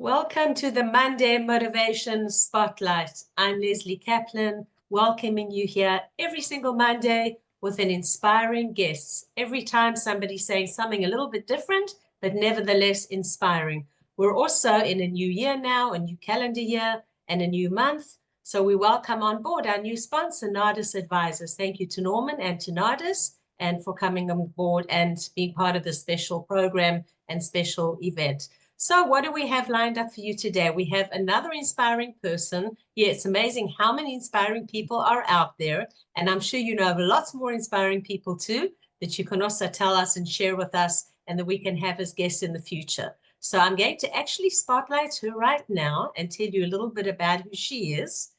Welcome to the Monday Motivation Spotlight. I'm Lesley Kaplan, welcoming you here every single Monday with an inspiring guest. Every time somebody's saying something a little bit different, but nevertheless inspiring. We're also in a new year now, a new calendar year, and a new month. So we welcome on board our new sponsor, Nardis Advisors. Thank you to Norman and to Nardis and for coming on board and being part of this special program and special event. So what do we have lined up for you today? We have another inspiring person. Yeah, it's amazing how many inspiring people are out there. And I'm sure you know of lots more inspiring people too, that you can also tell us and share with us and that we can have as guests in the future. So I'm going to actually spotlight her right now and tell you a little bit about who she is.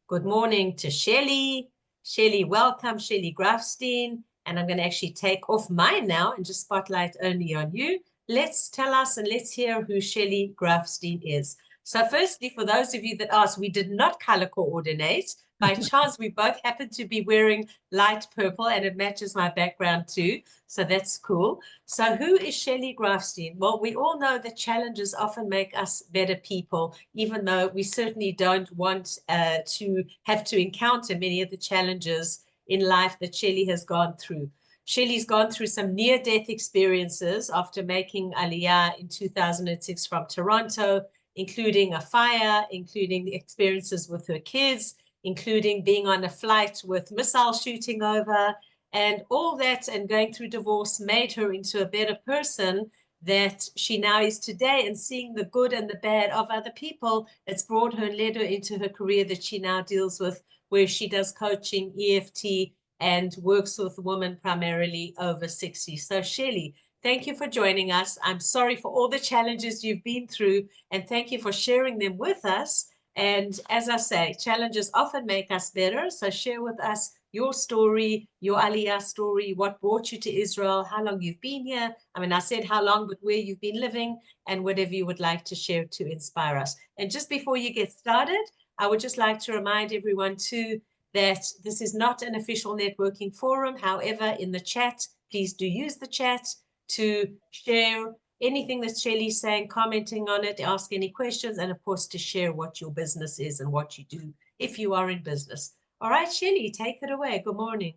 Good morning to Shellie. Shellie, welcome, Shellie Grafstein. And I'm going to actually take off mine now and just spotlight only on you. Let's tell us and let's hear who Shellie Grafstein is. So firstly, for those of you that asked, we did not color coordinate. By chance, we both happen to be wearing light purple and it matches my background too. So that's cool. So who is Shellie Grafstein? Well, we all know that challenges often make us better people, even though we certainly don't want to have to encounter many of the challenges in life that Shellie has gone through. Shellie's gone through some near-death experiences after making aliyah in 2006 from Toronto, including a fire, including the experiences with her kids, including being on a flight with missile shooting over, and all that and going through divorce made her into a better person that she now is today, and seeing the good and the bad of other people, it's brought her and led her into her career that she now deals with, where she does coaching, EFT, and works with women primarily over 60. So Shellie, thank you for joining us. I'm sorry for all the challenges you've been through, and thank you for sharing them with us. And as I say, challenges often make us better. So share with us your story, your aliyah story, what brought you to Israel, how long you've been here. I mean, I said how long, but where you've been living, and whatever you would like to share to inspire us. And just before you get started, I would just like to remind everyone too, that this is not an official networking forum. However, in the chat, please do use the chat to share anything that Shellie's saying, commenting on it, ask any questions, and of course, to share what your business is and what you do if you are in business. All right, Shellie, take it away. Good morning.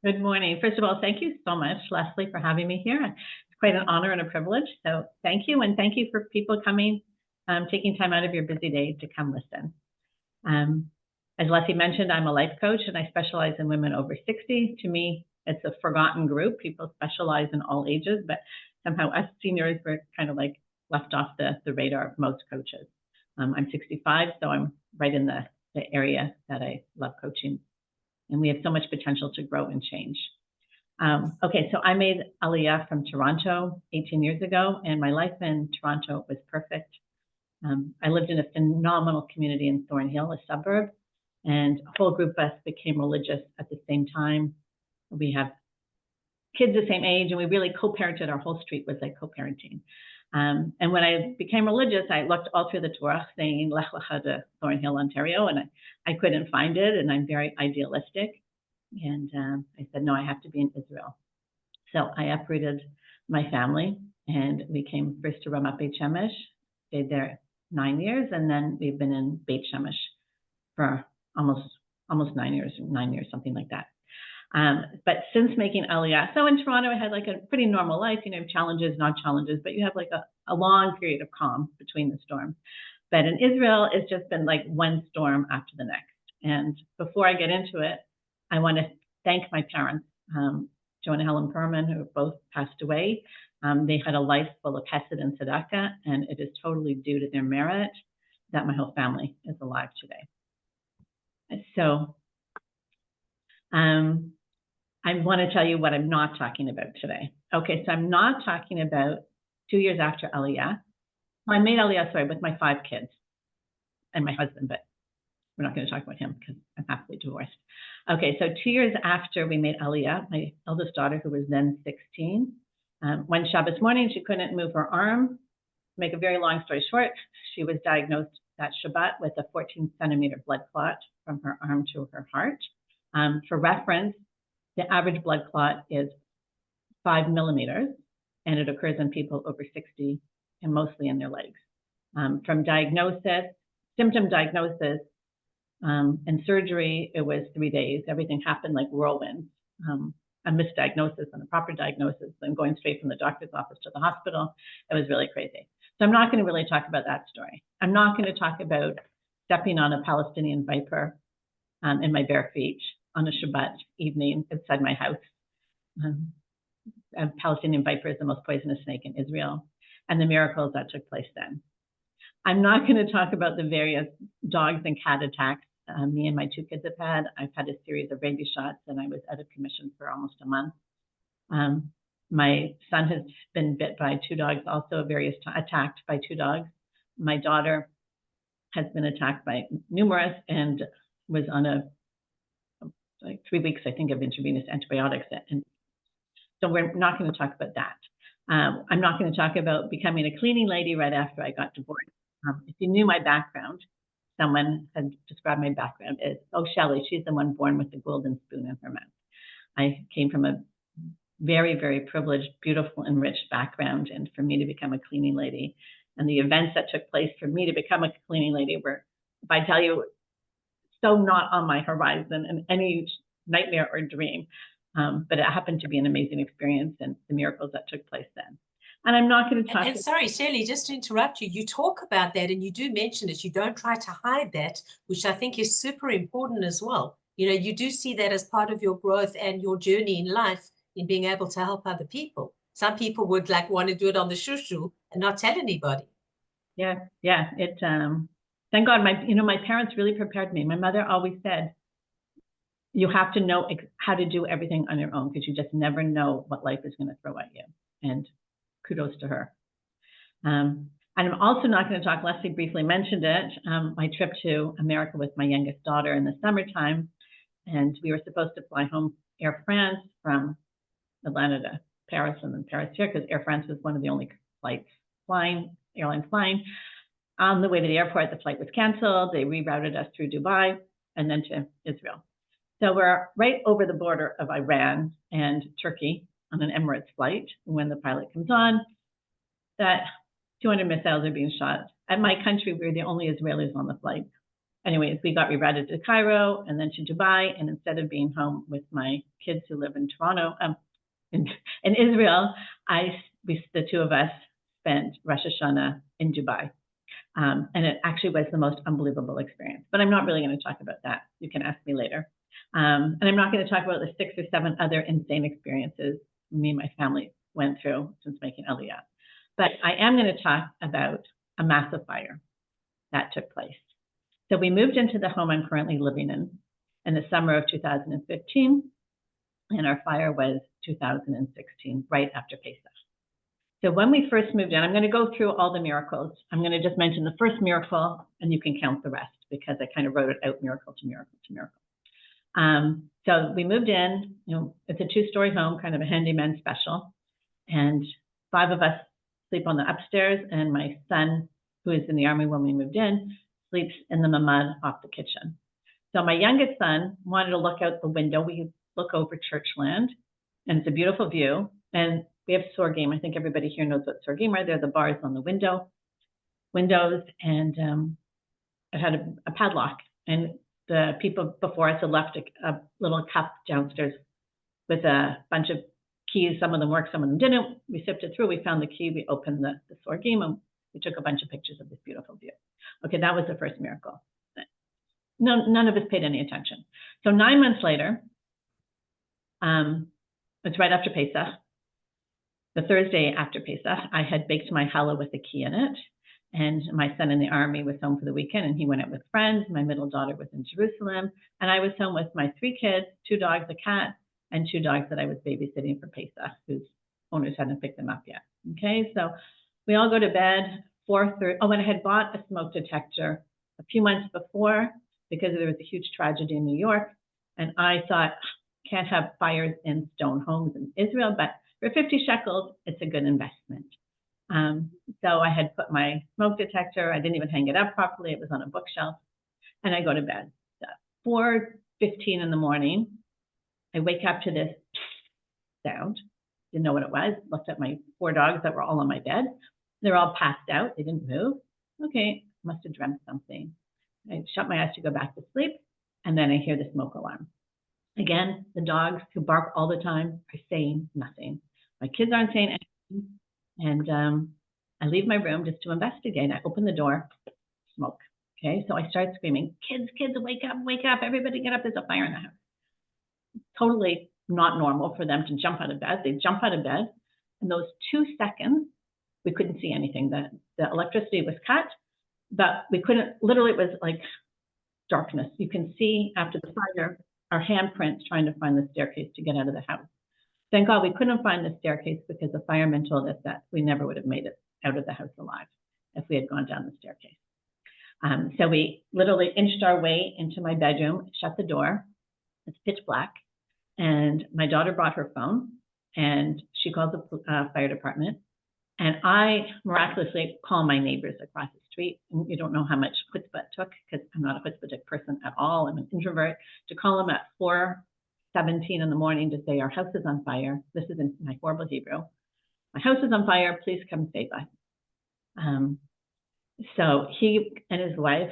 Good morning. First of all, thank you so much, Lesley, for having me here. It's quite an honor and a privilege. So thank you. And thank you for people coming, taking time out of your busy day to come listen. As Lesley mentioned, I'm a life coach and I specialize in women over 60. To me, it's a forgotten group. People specialize in all ages, but somehow us seniors were kind of like left off the radar of most coaches. I'm 65, so I'm right in the area that I love coaching. And we have so much potential to grow and change. Okay, so I made aliyah from Toronto 18 years ago, and my life in Toronto was perfect. I lived in a phenomenal community in Thornhill, a suburb, and a whole group of us became religious at the same time. We have kids the same age, and we really co-parented. Our whole street was like co-parenting. And when I became religious, I looked all through the Torah saying Lech Lecha to Thornhill, Ontario, and I couldn't find it, and I'm very idealistic. And I said, no, I have to be in Israel. So I uprooted my family, and we came first to Ramat Beit Shemesh, stayed there 9 years, and then we've been in Beit Shemesh for almost 9 years, something like that. But since making aliyah, so in Toronto, I had like a pretty normal life, you know, challenges, not challenges, but you have like a long period of calm between the storms. But in Israel, it's just been like one storm after the next. And before I get into it, I want to thank my parents, Joe and Helen Perman, who both passed away. They had a life full of hesed and tzedakah, and it is totally due to their merit that my whole family is alive today. So I want to tell you what I'm not talking about today. Okay, so I'm not talking about 2 years after aliyah. I made aliyah, sorry, with my 5 kids and my husband, but we're not going to talk about him because I'm happily divorced. Okay, so 2 years after we made aliyah, my eldest daughter, who was then 16, one Shabbos morning, she couldn't move her arm. To make a very long story short, she was diagnosed that Shabbat with a 14-centimeter blood clot from her arm to her heart. For reference, the average blood clot is 5 millimeters, and it occurs in people over 60 and mostly in their legs. From symptom diagnosis, and surgery, it was 3 days. Everything happened like whirlwinds. A misdiagnosis and a proper diagnosis, and going straight from the doctor's office to the hospital. It was really crazy. So I'm not going to really talk about that story. I'm not going to talk about stepping on a Palestinian viper in my bare feet on a Shabbat evening outside my house. A Palestinian viper is the most poisonous snake in Israel, and the miracles that took place then. I'm not going to talk about the various dogs and cat attacks me and my 2 kids have had. I've had a series of rabies shots, and I was out of commission for almost a month. My son has been bit by 2 dogs, also attacked by 2 dogs. My daughter has been attacked by numerous and was on like 3 weeks, I think, of intravenous antibiotics. And so we're not going to talk about that. I'm not going to talk about becoming a cleaning lady right after I got divorced. If you knew my background, someone had described my background as, oh, Shellie, she's the one born with the golden spoon in her mouth. I came from a very, very privileged, beautiful, enriched background. And for me to become a cleaning lady and the events that took place for me to become a cleaning lady were, if I tell you, so not on my horizon in any nightmare or dream. But it happened to be an amazing experience and the miracles that took place then. And I'm not going to talk. And sorry, Shellie, just to interrupt you, you talk about that and you do mention it. You don't try to hide that, which I think is super important as well. You know, you do see that as part of your growth and your journey in life in being able to help other people. Some people would like want to do it on the shushu and not tell anybody. Yeah. It. Thank God, my parents really prepared me. My mother always said, you have to know how to do everything on your own because you just never know what life is going to throw at you. And kudos to her. And I'm also not going to talk, Lesley briefly mentioned it, my trip to America with my youngest daughter in the summertime. And we were supposed to fly home Air France from Atlanta to Paris and then Paris here because Air France was one of the only airlines flying. On the way to the airport, the flight was canceled. They rerouted us through Dubai and then to Israel. So we're right over the border of Iran and Turkey on an Emirates flight. When the pilot comes on, that 200 missiles are being shot. At my country, we're the only Israelis on the flight. Anyways, we got rerouted to Cairo and then to Dubai. And instead of being home with my kids who live in Toronto, in Israel, the 2 of us spent Rosh Hashanah in Dubai. And it actually was the most unbelievable experience. But I'm not really going to talk about that. You can ask me later. And I'm not going to talk about the 6 or 7 other insane experiences me and my family went through since making aliyah. But I am going to talk about a massive fire that took place. So we moved into the home I'm currently living in the summer of 2015, and our fire was 2016, right after Pesach. So when we first moved in, I'm going to go through all the miracles. I'm going to just mention the first miracle, and you can count the rest because I kind of wrote it out miracle to miracle to miracle. So we moved in, it's a 2-story home, kind of a handyman special. And 5 of us sleep on the upstairs. And my son, who is in the army when we moved in, sleeps in the mamad off the kitchen. So my youngest son wanted to look out the window. We look over Churchland and it's a beautiful view. And we have sorghum. I think everybody here knows what sorghum are. They're the bars on the windows. And it had a padlock. And the people before us had left a little cup downstairs with a bunch of keys. Some of them worked, some of them didn't. We sifted through, we found the key, we opened the sorghum, and we took a bunch of pictures of this beautiful view. Okay, that was the first miracle. None of us paid any attention. So 9 months later, it's right after Pesach. The Thursday after Pesach, I had baked my challah with a key in it. And my son in the army was home for the weekend and he went out with friends. My middle daughter was in Jerusalem. And I was home with my 3 kids, 2 dogs, a cat, and 2 dogs that I was babysitting for Pesach, whose owners hadn't picked them up yet. Okay, so we all go to bed, 4:30. Oh, and I had bought a smoke detector a few months before because there was a huge tragedy in New York. And I thought, can't have fires in stone homes in Israel, but for 50 shekels, it's a good investment. So I had put my smoke detector, I didn't even hang it up properly, it was on a bookshelf, and I go to bed. So 4:15 in the morning, I wake up to this sound, didn't know what it was, looked at my 4 dogs that were all on my bed. They're all passed out, they didn't move. okay, must have dreamt something. I shut my eyes to go back to sleep, and then I hear the smoke alarm. Again, the dogs who bark all the time are saying nothing. My kids aren't saying anything, and I leave my room just to investigate. I open the door, smoke. Okay, so I start screaming, kids, wake up, everybody get up, there's a fire in the house. Totally not normal for them to jump out of bed. They jump out of bed. In those 2 seconds, we couldn't see anything. The electricity was cut, but we couldn't, literally it was like darkness. You can see after the fire, our handprints trying to find the staircase to get out of the house. Thank God we couldn't find the staircase because the firemen told us that we never would have made it out of the house alive if we had gone down the staircase. So we literally inched our way into my bedroom, shut the door. It's pitch black. And my daughter brought her phone and she called the fire department. And I miraculously call my neighbors across the street. And you don't know how much chutzpah it took, because I'm not a chutzpah person at all. I'm an introvert. To call them at 4:17 in the morning to say, our house is on fire. This is in my horrible Hebrew. My house is on fire. Please come save us. So he and his wife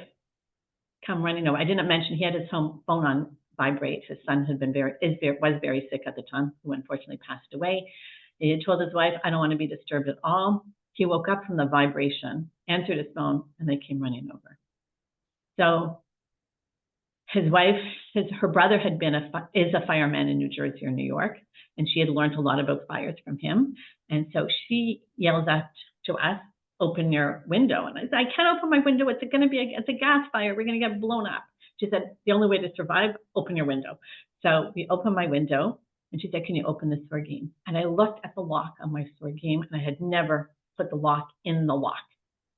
come running over. I didn't mention he had his home phone on vibrate. His son had been was very sick at the time, who unfortunately passed away. He had told his wife, I don't want to be disturbed at all. He woke up from the vibration, answered his phone, and they came running over. So his wife, her brother had been is a fireman in New Jersey or New York, and she had learned a lot about fires from him. And so she yells out to us, open your window. And I said, I can't open my window. It's a gas fire. We're going to get blown up. She said, the only way to survive, open your window. So we opened my window, and she said, can you open the sorghum? And I looked at the lock on my sorghum, and I had never put the lock in the lock,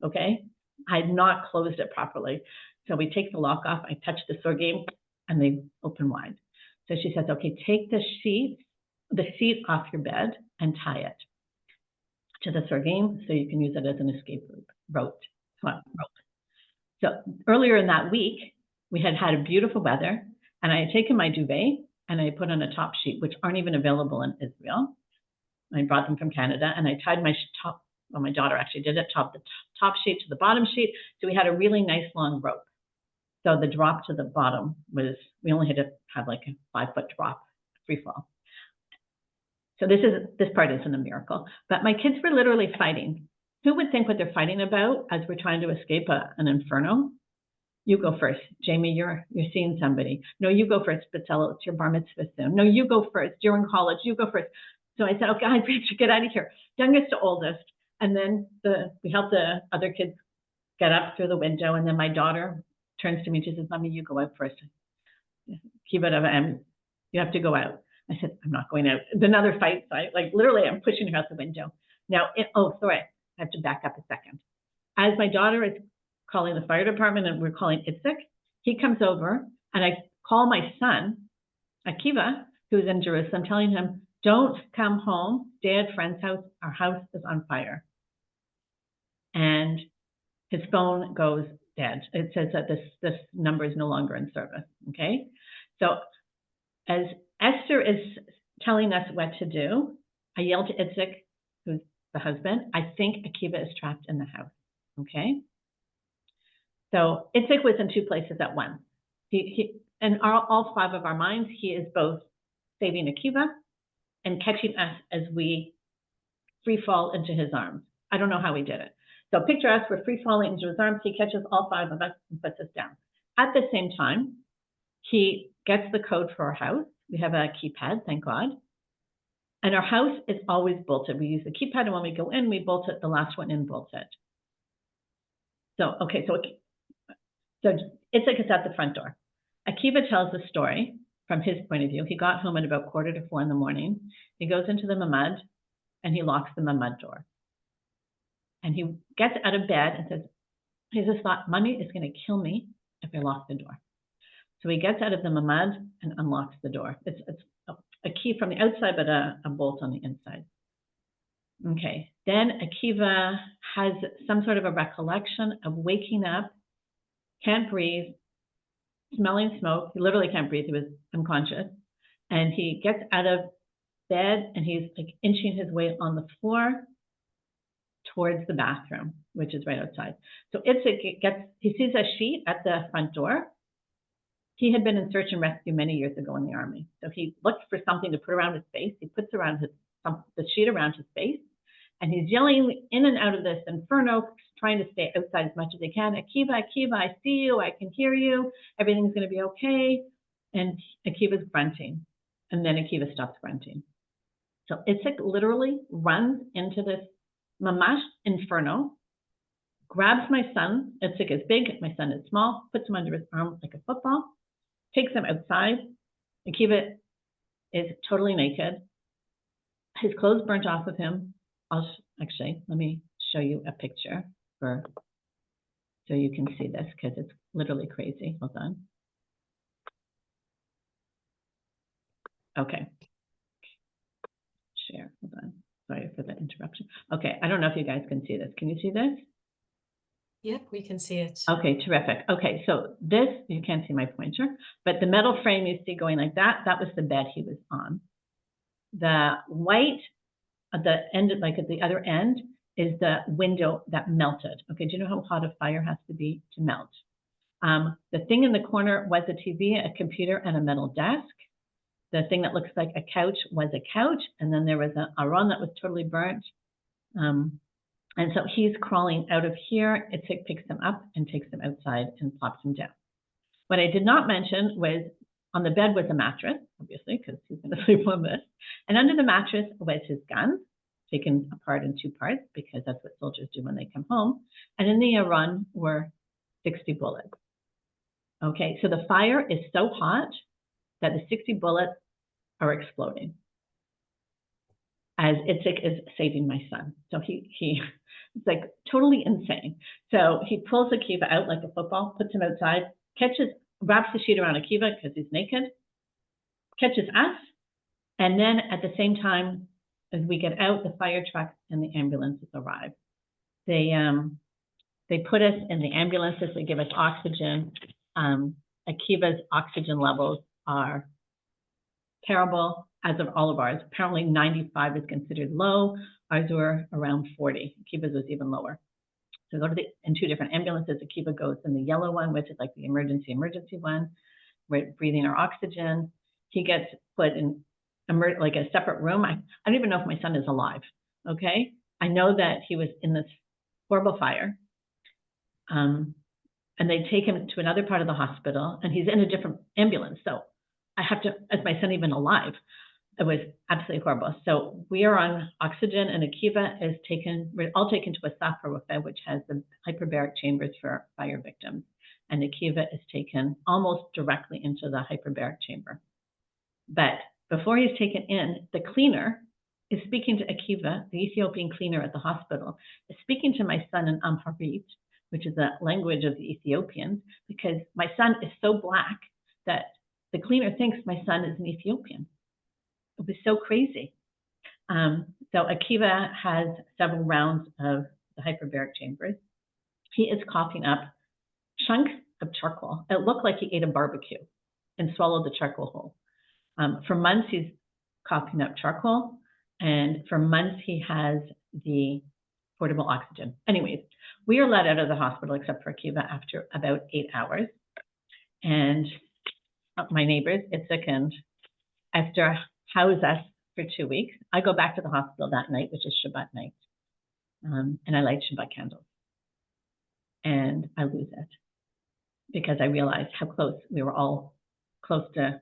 okay? I had not closed it properly. So we take the lock off, I touch the sorghum, and they open wide. So she says, okay, take the seat off your bed and tie it to the sorghum so you can use it as an escape rope. So earlier in that week, we had a beautiful weather, and I had taken my duvet and I put on a top sheet, which aren't even available in Israel. I brought them from Canada, and I tied my top, well, my daughter actually did it, the top sheet to the bottom sheet. So we had a really nice long rope. So the drop to the bottom was, we only had to have like a 5-foot drop, free fall. So this part isn't a miracle, but my kids were literally fighting. Who would think what they're fighting about as we're trying to escape an inferno? You go first. Jamie, you're seeing somebody. No, you go first. Batzela, it's your bar mitzvah soon. No, you go first. You're in college. You go first. So I said, okay, we have to get out of here. Youngest to oldest. And then we helped the other kids get up through the window. And then my daughter turns to me and she says, Mommy, you go out first. Keep it up. You have to go out. I said, I'm not going out. It's another fight. So like literally, I'm pushing her out the window. Now, sorry, I have to back up a second. As my daughter is calling the fire department and we're calling Itzik, he comes over and I call my son, Akiva, who's in Jerusalem, telling him, don't come home, stay at friend's house, our house is on fire. And his phone goes dead. It says that this number is no longer in service, okay? So as Esther is telling us what to do, I yell to Itzik, who's the husband, I think Akiva is trapped in the house, okay? So Itzik was in 2 places at once. In all 5 of our minds, he is both saving Akiva and catching us as we free fall into his arms. I don't know how he did it. So picture us, we're free falling into his arms. He catches all 5 of us and puts us down. At the same time, he gets the code for our house. We have a keypad, thank God. And our house is always bolted. We use the keypad, and when we go in, we bolt it. The last one in bolts it. So Itzik is at the front door. Akiva tells the story from his point of view. He got home at about 3:45 in the morning. He goes into the mamad, and he locks the mamad door. And he gets out of bed and says, he just thought, Mommy is going to kill me if I lock the door. So he gets out of the mamad and unlocks the door. It's a key from the outside, but a bolt on the inside. Okay, then Akiva has some sort of a recollection of waking up, can't breathe, smelling smoke. He literally can't breathe. He was unconscious. And he gets out of bed and he's like inching his way on the floor towards the bathroom, which is right outside. So he sees a sheet at the front door. He had been in search and rescue many years ago in the Army. So he looked for something to put around his face. He puts the sheet around his face, and he's yelling in and out of this inferno, trying to stay outside as much as he can. Akiva, Akiva, I see you. I can hear you. Everything's going to be okay. And Akiva's grunting. And then Akiva stops grunting. So Itzik literally runs into this mamash inferno, grabs my son. Itzik is big, my son is small, puts him under his arm like a football, takes him outside. Akiva is totally naked. His clothes burnt off of him. Actually, let me show you a picture so you can see this, because it's literally crazy. Hold on. Okay. Share. Hold on. Sorry for the interruption. Okay, I don't know if you guys can see this. Can you see this? Yep, we can see it. Okay, terrific. Okay, so this, you can't see my pointer, but the metal frame you see going like that was the bed he was on. The white at the end, like at the other end, is the window that melted. Okay, do you know how hot a fire has to be to melt? The thing in the corner was a TV, a computer, and a metal desk. The thing that looks like a couch was a couch, and then there was an aron that was totally burnt. And so he's crawling out of here. Itzik picks him up and takes him outside and plops him down. What I did not mention was on the bed was a mattress, obviously, because he's going to sleep on this. And under the mattress was his gun, taken apart in 2 parts, because that's what soldiers do when they come home. And in the aron were 60 bullets. Okay, so the fire is so hot that the 60 bullets are exploding as Itzik is saving my son. So it's like totally insane. So he pulls Akiva out like a football, puts him outside, wraps the sheet around Akiva because he's naked, catches us, and then at the same time as we get out, the fire truck and the ambulances arrive. They put us in the ambulances, they give us oxygen. Akiva's oxygen levels are terrible, as of all of ours. Apparently 95 is considered low. Ours were around 40. Akiva's was even lower. So go to in 2 different ambulances. Akiva goes in the yellow one, which is like the emergency one. We're breathing our oxygen. He gets put in like a separate room. I don't even know if my son is alive. Okay, I know that he was in this horrible fire. And they take him to another part of the hospital, and he's in a different ambulance. So I have to, is my son even alive? It was absolutely horrible. So we are on oxygen, and Akiva is we're all taken to a Safra, which has the hyperbaric chambers for fire victims. And Akiva is taken almost directly into the hyperbaric chamber. But before he's taken in, the cleaner is speaking to Akiva, the Ethiopian cleaner at the hospital, is speaking to my son in Amharic, which is the language of the Ethiopians, because my son is so black that the cleaner thinks my son is an Ethiopian. It was so crazy. So Akiva has several rounds of the hyperbaric chambers. He is coughing up chunks of charcoal. It looked like he ate a barbecue and swallowed the charcoal whole. For months, he's coughing up charcoal, and for months, he has the portable oxygen. Anyways, we are let out of the hospital, except for Akiva, after about 8 hours. And my neighbors, Itzik and Esther, house us for 2 weeks. I go back to the hospital that night, which is Shabbat night, and I light Shabbat candles. And I lose it because I realized how close we were all close to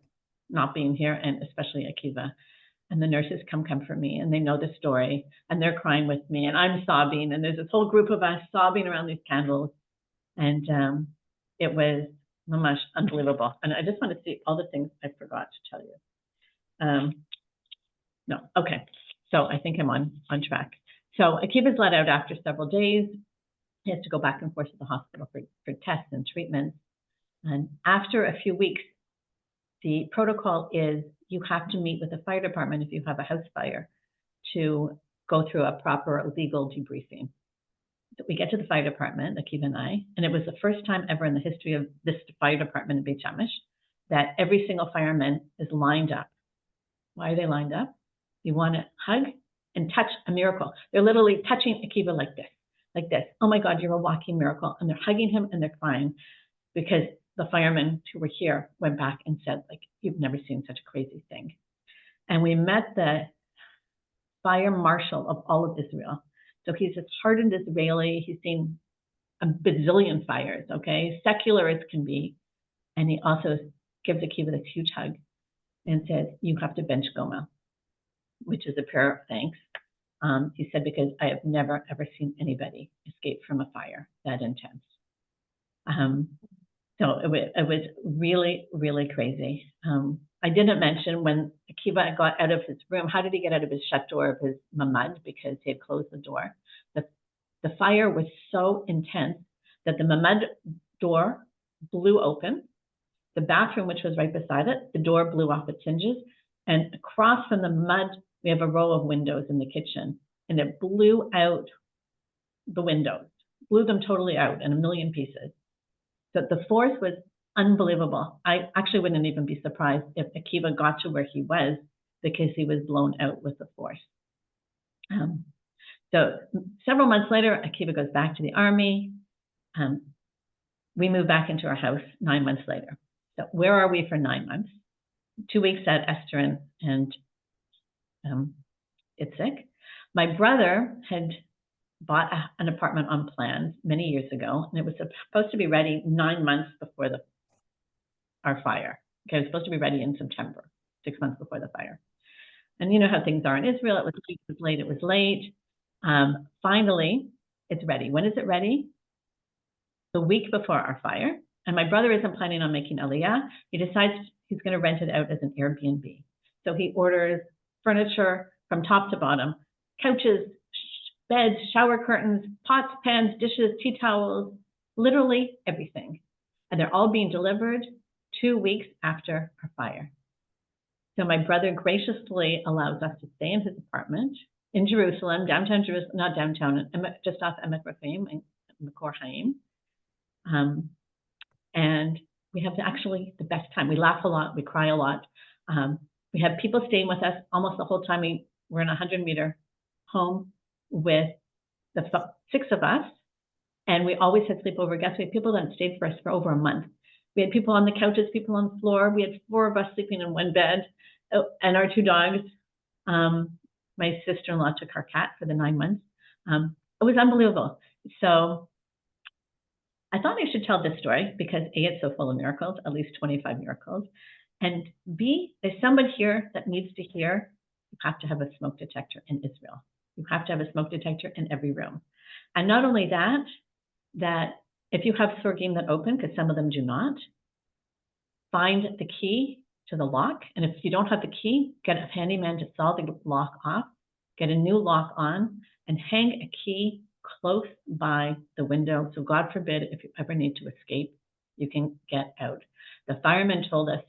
not being here, and especially Akiva. And the nurses come comfort me, and they know the story, and they're crying with me, and I'm sobbing, and there's this whole group of us sobbing around these candles, and it was much unbelievable. And I just want to see all the things I forgot to tell you. No, okay. So I think I'm on track. So Akiva's let out after several days. He has to go back and forth to the hospital for tests and treatments. And after a few weeks, the protocol is you have to meet with the fire department if you have a house fire to go through a proper legal debriefing. So we get to the fire department, Akiva and I, and it was the first time ever in the history of this fire department in Beit Shemesh that every single fireman is lined up. Why are they lined up? You want to hug and touch a miracle. They're literally touching Akiva like this, like this. Oh my God, you're a walking miracle. And they're hugging him and they're crying because the firemen who were here went back and said, like, you've never seen such a crazy thing. And we met the fire marshal of all of Israel. So he's a hardened Israeli. He's seen a bazillion fires, okay, secular as can be. And he also gives Akiva this huge hug and says, you have to bench Goma, which is a prayer of thanks. He said, because I have never, ever seen anybody escape from a fire that intense. So it was really, really crazy. I didn't mention when Akiva got out of his room, how did he get out of his shut door of his mamad? Because he had closed the door. The fire was so intense that the mamad door blew open. The bathroom, which was right beside it, the door blew off its hinges. And across from the mamad, we have a row of windows in the kitchen. And it blew out the windows, blew them totally out in a million pieces. So the force was unbelievable. I actually wouldn't even be surprised if Akiva got to where he was because he was blown out with the force. So several months later, Akiva goes back to the army. We move back into our house 9 months later. So where are we for 9 months? 2 weeks at Esther and Itzik. My brother had bought an apartment on plans many years ago, and it was supposed to be ready 9 months before our fire. Okay, it was supposed to be ready in September, 6 months before the fire. And you know how things are in Israel. It was late, it was late, it was late. Finally, it's ready. When is it ready? The week before our fire. And my brother isn't planning on making aliyah. He decides he's going to rent it out as an Airbnb. So he orders furniture from top to bottom, couches, beds, shower curtains, pots, pans, dishes, tea towels, literally everything. And they're all being delivered 2 weeks after our fire. So my brother graciously allows us to stay in his apartment in Jerusalem, downtown Jerusalem, not downtown, just off Emet Rafaim, Makor Haim. And we have actually the best time. We laugh a lot, we cry a lot. We have people staying with us almost the whole time. We're in a 100-meter home with the 6 of us, and we always had sleepover guests. We had people that stayed for us for over a month. We had people on the couches, people on the floor. We had 4 of us sleeping in one bed, and our 2 dogs. My sister-in-law took our cat for the 9 months. It was unbelievable. So I thought I should tell this story because A, it's so full of miracles, at least 25 miracles. And B, there's somebody here that needs to hear, you have to have a smoke detector in Israel. You have to have a smoke detector in every room. And not only that, that if you have sorgim that open, because some of them do not, find the key to the lock. And if you don't have the key, get a handyman to saw the lock off, get a new lock on, and hang a key close by the window. So God forbid, if you ever need to escape, you can get out. The firemen told us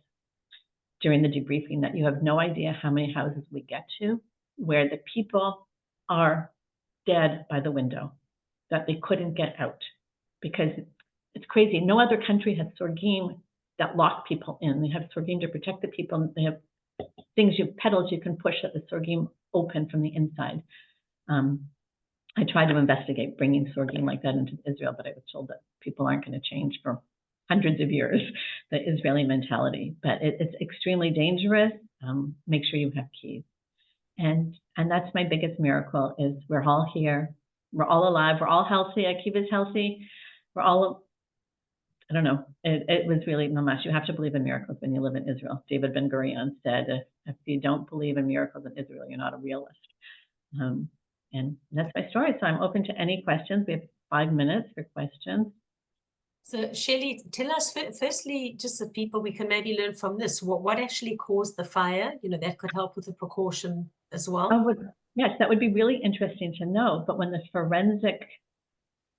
during the debriefing that you have no idea how many houses we get to where the people are dead by the window, that they couldn't get out because it's crazy. No other country has sorgim that lock people in. They have sorgim to protect the people. They have things, pedals you can push that the sorgim open from the inside. I tried to investigate bringing sorgim like that into Israel, but I was told that people aren't going to change for hundreds of years, the Israeli mentality. But it's extremely dangerous. Make sure you have keys. And that's my biggest miracle is we're all here. We're all alive. We're all healthy. Akiva's healthy. We're all, I don't know. It was really mamash. You have to believe in miracles when you live in Israel. David Ben Gurion said, if you don't believe in miracles in Israel, you're not a realist. And that's my story. So I'm open to any questions. We have 5 minutes for questions. So Shellie, tell us firstly, just the people we can maybe learn from this, what actually caused the fire? You know, that could help with the precaution as well. Oh, yes, that would be really interesting to know. But when the forensic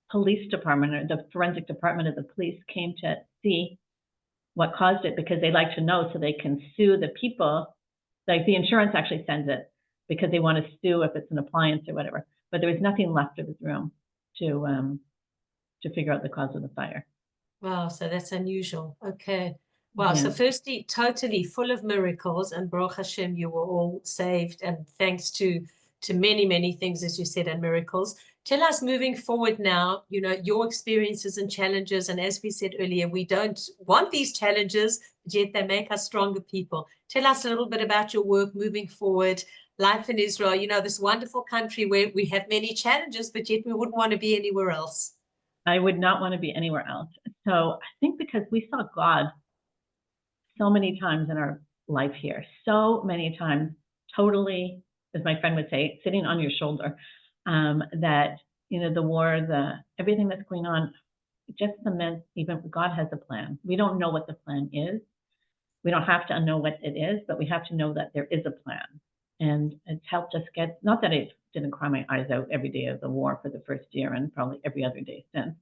police department or the forensic department of the police came to see what caused it, because they like to know so they can sue the people, like the insurance actually sends it because they want to sue if it's an appliance or whatever. But there was nothing left of his room to figure out the cause of the fire. Wow, so that's unusual. Okay. Wow. Yeah. So firstly, totally full of miracles, and Baruch Hashem, you were all saved, and thanks to to many, many things, as you said, and miracles. Tell us moving forward now, you know, your experiences and challenges. And as we said earlier, we don't want these challenges, but yet they make us stronger people. Tell us a little bit about your work moving forward, life in Israel, you know, this wonderful country where we have many challenges, but yet we wouldn't want to be anywhere else. I would not want to be anywhere else. So I think because we saw God so many times in our life here, so many times, totally, as my friend would say, sitting on your shoulder, that, you know, the war, everything that's going on, just cements even God has a plan. We don't know what the plan is. We don't have to know what it is, but we have to know that there is a plan. And it's helped us get, not that I didn't cry my eyes out every day of the war for the first year and probably every other day since.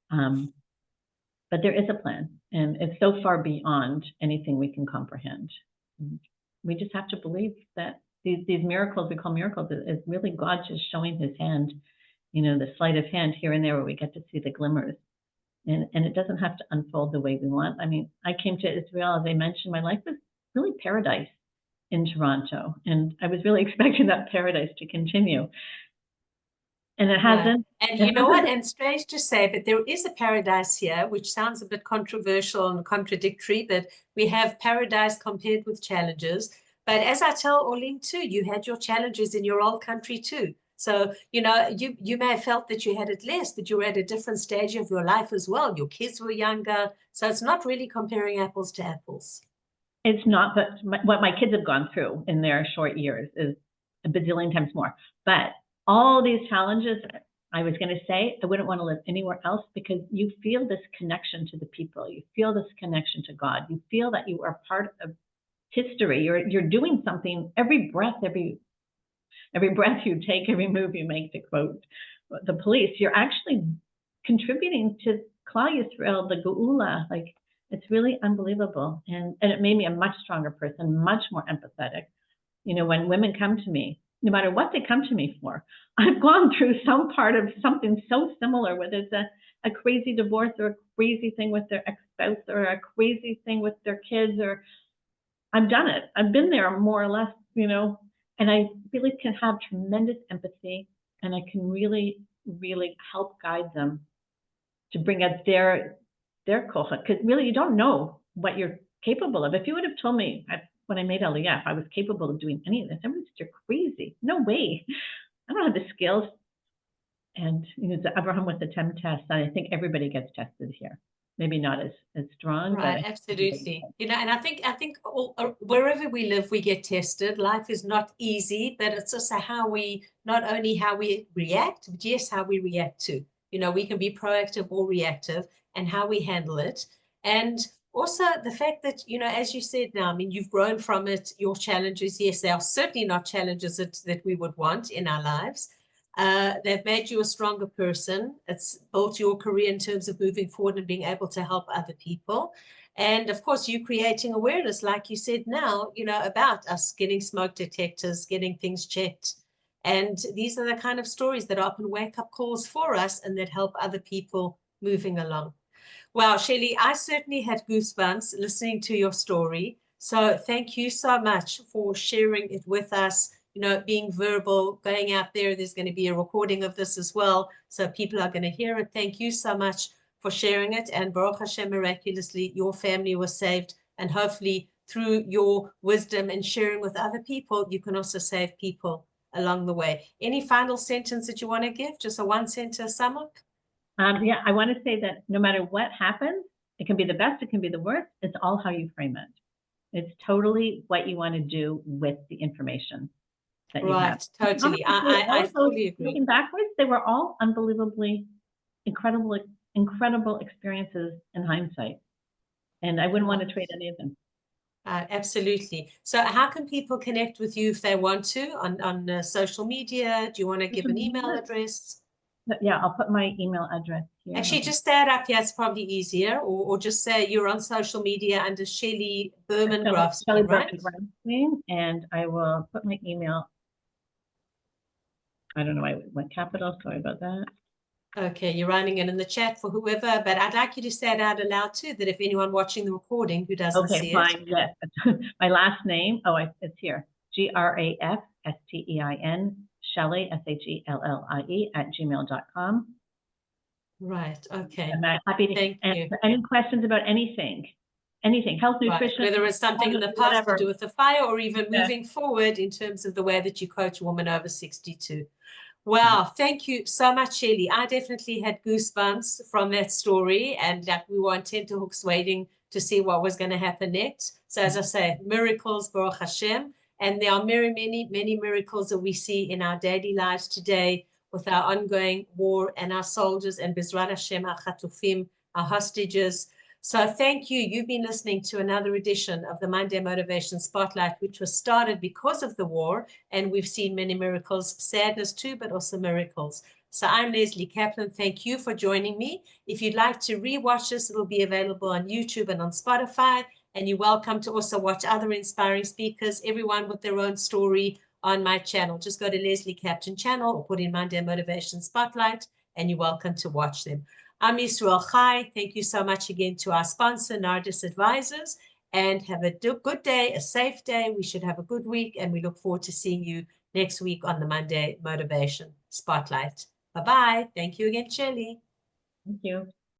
But there is a plan, and it's so far beyond anything we can comprehend. And we just have to believe that these miracles we call miracles is really God just showing his hand, you know, the sleight of hand here and there where we get to see the glimmers. And it doesn't have to unfold the way we want. I mean, I came to Israel, as I mentioned, my life was really paradise in Toronto, and I was really expecting that paradise to continue. And it hasn't. And you know what? And strange to say, but there is a paradise here, which sounds a bit controversial and contradictory, but we have paradise compared with challenges. But as I tell Olim too, you had your challenges in your old country too. So, you know, you may have felt that you had it less, but you were at a different stage of your life as well. Your kids were younger. So it's not really comparing apples to apples. It's not, but what my kids have gone through in their short years is a bazillion times more. But all these challenges, I was going to say, I wouldn't want to live anywhere else, because you feel this connection to the people. You feel this connection to God. You feel that you are part of history. You're doing something every breath, every breath you take, every move you make, to quote the police. You're actually contributing to Klal Yisrael, the Geula. Like, it's really unbelievable. And it made me a much stronger person, much more empathetic. You know, when women come to me, no matter what they come to me for, I've gone through some part of something so similar, whether it's a crazy divorce or a crazy thing with their ex-spouse or a crazy thing with their kids, or I've done it. I've been there more or less, you know, and I really can have tremendous empathy, and I can really, really help guide them to bring out their kocha, because really you don't know what you're capable of. If you would have told me when I made aliyah, if I was capable of doing any of this, I would have said, you're crazy. No way. I don't have the skills. And, you know, the Abraham with the 10 tests, I think everybody gets tested here. Maybe not as strong. Right, but absolutely. You know, and I think wherever we live, we get tested. Life is not easy, but it's also not only how we react, but yes, how we react to. You know, we can be proactive or reactive, and how we handle it. And also the fact that, you know, as you said now, I mean, you've grown from it, your challenges, yes, they are certainly not challenges that we would want in our lives. They've made you a stronger person. It's built your career in terms of moving forward and being able to help other people. And of course, you creating awareness, like you said now, you know, about us getting smoke detectors, getting things checked. And these are the kind of stories that often wake up calls for us and that help other people moving along. Wow, Shellie, I certainly had goosebumps listening to your story. So thank you so much for sharing it with us, you know, being verbal, going out there. There's going to be a recording of this as well, so people are going to hear it. Thank you so much for sharing it. And Baruch Hashem, miraculously, your family was saved. And hopefully through your wisdom and sharing with other people, you can also save people along the way. Any final sentence that you want to give? Just a one-sentence sum up? Yeah, I want to say that no matter what happens, it can be the best, it can be the worst. It's all how you frame it. It's totally what you want to do with the information that you have. Right, totally. I fully agree. Looking backwards, they were all unbelievably incredible experiences in hindsight. And I wouldn't want to trade any of them. Absolutely. So how can people connect with you if they want to on social media? Do you want to give an email address? Yeah, I'll put my email address here. Actually, just stay it up here. It's probably easier. Or just say you're on social media under Shellie Berman Grafstein, Shellie right? Berman Grafstein, and I will put my email. I don't know why it went capital. Sorry about that. Okay, you're writing it in the chat for whoever, but I'd like you to say it out aloud too, that if anyone watching the recording who doesn't see fine, yes. My last name, it's here. Grafstein Shellie, Shellie, @gmail.com. Right. Okay. I'm happy to Thank you. answer any questions about anything, health, Right. nutrition, Whether it's something in the past whatever. to do with the fire or even Yeah. moving forward in terms of the way that you coach women over 62. Wow, thank you so much, Shellie. I definitely had goosebumps from that story, and that we were on tenterhooks waiting to see what was going to happen next. So as I say, miracles, Baruch Hashem, and there are many miracles that we see in our daily lives today with our ongoing war and our soldiers and Bezrat Hashem, our chatufim, our hostages. So thank you. You've been listening to another edition of the Monday Motivation Spotlight, which was started because of the war, and we've seen many miracles, sadness too, but also miracles. So I'm Lesley Kaplan. Thank you for joining me. If you'd like to rewatch this, it'll be available on YouTube and on Spotify, and you're welcome to also watch other inspiring speakers, everyone with their own story on my channel. Just go to Lesley Kaplan channel or put in Monday Motivation Spotlight, and you're welcome to watch them. I'm Yisrael Chai. Thank you so much again to our sponsor, Nardis Advisors, and have a good day, a safe day. We should have a good week, and we look forward to seeing you next week on the Monday Motivation Spotlight. Bye-bye. Thank you again, Shellie. Thank you.